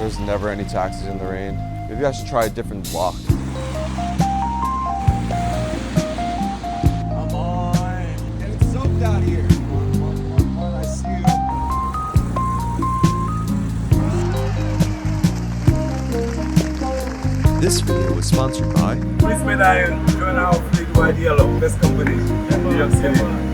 There's never any taxis in the rain. Maybe I should try a different block. Come on. Getting soaked out here. I see you. This video was sponsored by Please, may I join our fleet wide yellow best company in New York City.